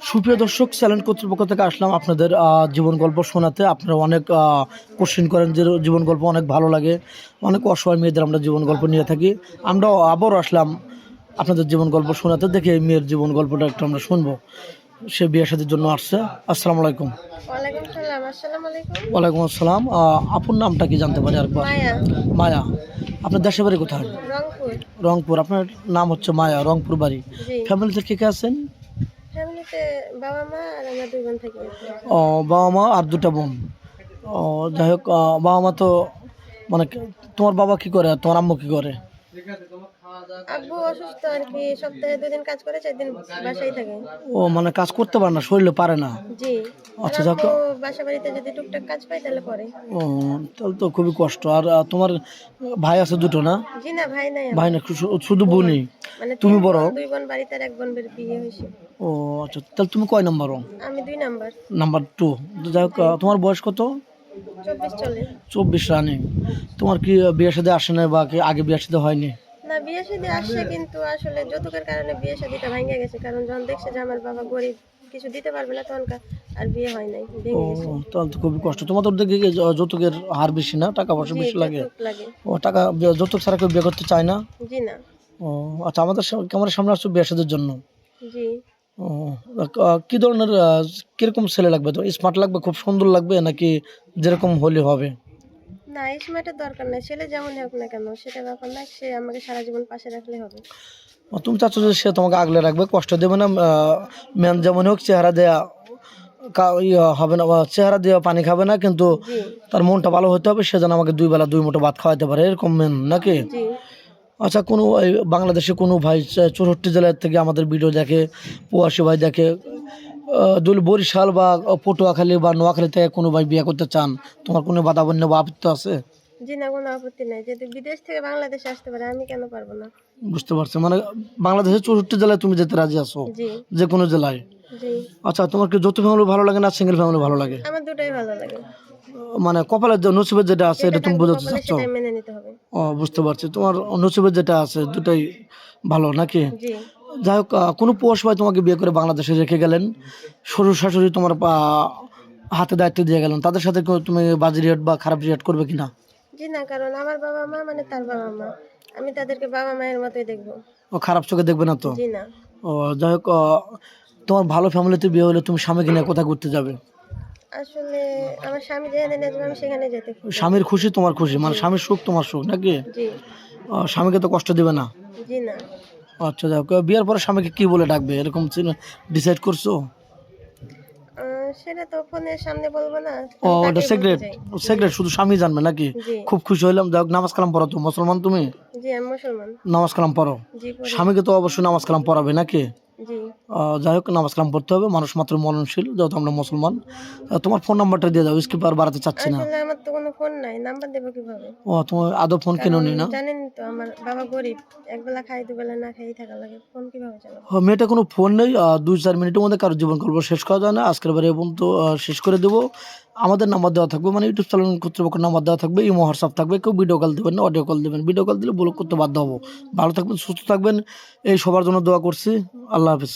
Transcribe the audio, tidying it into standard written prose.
সুপ্রিয় দর্শক, চ্যানেল কর্তৃপক্ষ থেকে আসলাম আপনাদের জীবন গল্প শোনাতে। আপনারা অনেক কোশ্চেন করেন যে জীবন গল্প অনেক ভালো লাগে, অনেক অসহায় মেয়েদের আমরা জীবন গল্প নিয়ে থাকি। আমরাও আবারও আসলাম আপনাদের জীবন গল্প শোনাতে। দেখে এই মেয়ের জীবন গল্পটা একটু আমরা শুনবো। সে বিয়ে শাদীর জন্য আসছে। আসসালামু আলাইকুম। ওয়ালাইকুম সালাম। আসসালামু আলাইকুম। ওয়ালাইকুম আসসালাম। আপুর নামটা কি জানতে পারি আরেকবার? মায়া, মায়া। আপনার দেশের বাড়ি কোথায়? রংপুর। রংপুর। আপনার নাম হচ্ছে মায়া, রংপুর বাড়ি। জি। ফ্যামিলিতে কে কে আছেন? ফ্যামিলিতে বাবা মা আর আমরা দুই বোন থাকি। ও, বাবা মা আর দুটা বোন। ও, যাই হোক, বাবা মা তো মানে তোমার বাবা কি করে আর তোমার আম্মু কি করে? আব্বু অসুস্থ আর কি, সপ্তাহে 2 দিন কাজ করে, 4 দিন বাসায় থাকে। ও, মানে কাজ করতে পারে না, শরীরে পারে না। জি। আচ্ছা, আর যাক। আম্মু বাসা বাড়িতে যদি টুকটাক কাজ পায় তাহলে করে। ও, তাহলে তো খুবই কষ্ট। আর তোমার ভাই আছে দুটো না? জি না, ভাই নাই ভাই আমার। না, শুধু বোনই? মানে তুমি 3 বড়? বোন, 2 বোন বাড়িতে আর 1 বোন বিয়ে হয়েছে। ও আচ্ছা, তাহলে তুমি কয় নাম্বার? আমি 2 নাম্বার। নাম্বার 2। যাই হোক, তোমার বয়স কত? 24 চলে। 24 রানিং। তোমার কি বিয়ে শাদী আসে না, বা কি আগে বিয়ে শাদী হয়নি? না, বিয়ে শাদী আসছে কিন্তু আসলে যৌতুকের কারণে বিয়ে শাদীটা ভেঙে গেছে। কারণ যখন দেখছে যে আমার বাবা গরিব, কিছু দিতে পারবে না, তখন আর বিয়ে হয় নাই, ও, ভেঙে গেছে। তাহলে তো খুবই কষ্ট। তোমাদের দিকে কি যৌতুকের হার বেশি না, টাকা পয়সা জি, বেশি লাগে? যৌতুক লাগে। ও, টাকা যৌতুক ছাড়া কেউ বিয়ে করতে চায় না? জি না। ও আচ্ছা, আমাদের ক্যামেরার সামনে আসছো বিয়ে শাদীর জন্য? জি। ও, কি ধরনের কিরকম ছেলে লাগবে? তো স্মার্ট লাগবে, খুব সুন্দর লাগবে, নাকি যেরকম হলে হবে? না, স্মার্টের দরকার নাই, ছেলে যেমন হোক না কেন সেটা ব্যাপার না, সে আমাকে সারা জীবন পাশে রাখলে হবে। তুমি চাচ্ছ যে সে তোমাকে আগলে রাখবে, কষ্ট দেবে না, ম্যান যেমন হোক, চেহারা দেয়া হবে না, বা চেহারা দিয়ে পানি খাবে না, কিন্তু জি। তার মনটা ভালো হতে হবে, সে যেন আমাকে 2 বেলা 2 মুঠো ভাত খাওয়াতে পারে, এরকম মেন নাকি? জি। আচ্ছা, কোনো এই বাংলাদেশে কোনো ভাই 64 জেলার থেকে আমাদের ভিডিও দেখে, প্রবাসী ভাই দেখে, বরিশাল বা পটুয়াখালী বা নোয়াখালী থেকে কোনো ভাই বিয়ে করতে চান, তোমার কোনো বাধা বন্য বা আপত্তি আছে? জি না, কোনো আপত্তি নাই। যদি বিদেশ থেকে বাংলাদেশে আসতে পারে, আমি কেন পারবো না? বুঝতে পারছি, মানে বাংলাদেশের 64 জেলায় তুমি যেতে রাজি আছো? জি। যে কোনো জেলায়? জি। আচ্ছা, তোমার কি যৌথ ফ্যামিলি ভালো লাগে না সিঙ্গেল ফ্যামিলি ভালো লাগে? আমার দুটাই ভালো লাগে। মানে কপালের যে নসিবের যেটা আছে যেটা এটা তুমি থাকবে বোঝাতে কপালে চাচ্ছ? সেটাই মেনে নিতে হবে। ও, বুঝতে পারছি, তোমার নসিবের যেটা আছে দুটাই ভালো নাকি? জি। যাই হোক, কোনো পোষ ভাই তোমাকে বিয়ে করে বাংলাদেশে রেখে গেলেন, শ্বশুর শাশুড়ি তোমার হাতে দায়িত্ব দিয়ে গেলেন, তাদের সাথে তুমি বাজে রিয়েট বা খারাপ রিয়েট করবে কিনা? জি না, কারণ আমার বাবা মা মানে তার বাবা মা, আমি তাদেরকে বাবা মায়ের মতোই দেখবো। ও, খারাপ চোখে দেখবে না তো? জি না। ও, যাই হোক, তোমার ভালো ফ্যামিলিতে বিয়ে হলে তুমি স্বামীকে নিয়ে কোথায় ঘুরতে যাবে? আসলে আমার স্বামী যেখানে নিয়ে যাবে আমি সেখানে যেতে খুশি। স্বামীর খুশি তোমার খুশি, মানে স্বামীর সুখ তোমার সুখ নাকি? জি। স্বামীকে তো কষ্ট দিবে না? জি না। আচ্ছা, যাই হোক, বিয়ের পরে স্বামীকে কি বলে ডাকবে এরকম ডিসাইড করছো? সেটা তো ফোনের সামনে বলবো না, ও, আমি এটা তাকেই বলতে সিক্রেট? চাই। সিক্রেট শুধু স্বামী জানবে নাকি? জি। খুব খুশি হইলাম। যাই হোক, নামাজ কালাম পড়ো তো? মুসলমান তুমি? জি, আমি মুসলমান। নামাজ কালাম পড়ো? জি, পড়ি। স্বামীকে তো অবশ্যই নামাজ কালাম পড়াবে নাকি? জি। যাই হোক, নামাজ কালাম পড়তে হবে, মানুষ মাত্র মরণশীল, যেহেতু আমরা মুসলমান। তোমার ফোন নাম্বারটা দিয়ে দাও, স্কিপ আর বাড়াতে চাচ্ছি না। আসলে আমার তো কোনো ফোন নাই, নাম্বার দেবো কিভাবে? ও, তোমার আদৌ ফোন কারণ কেনোনি না? জানেন তো আমার বাবা গরিব, একবেলা খাই দুবেলা না খাই থাকা লাগে, ফোন কিভাবে চালাবো? মেয়েটা কোনো ফোন নেই। 2-4 মিনিটের মধ্যে কারো জীবন গল্প শেষ করা যায় না। আজকের বারে এবং তো শেষ করে দেবো। আমাদের নাম্বার দেওয়া থাকবে, মানে ইউটিউব চ্যানেল কর্তৃপক্ষের নাম্বার দেওয়া থাকবে, ইমো হোয়াটসঅ্যাপ থাকবে। কেউ ভিডিও কল দেবেন না, অডিও কল দেবেন। ভিডিও কল দিলে ব্লক করতে বাধ্য হবো। ভালো থাকবেন, সুস্থ থাকবেন, এই সবার জন্য দোয়া করছি। আল্লাহ হাফিজ।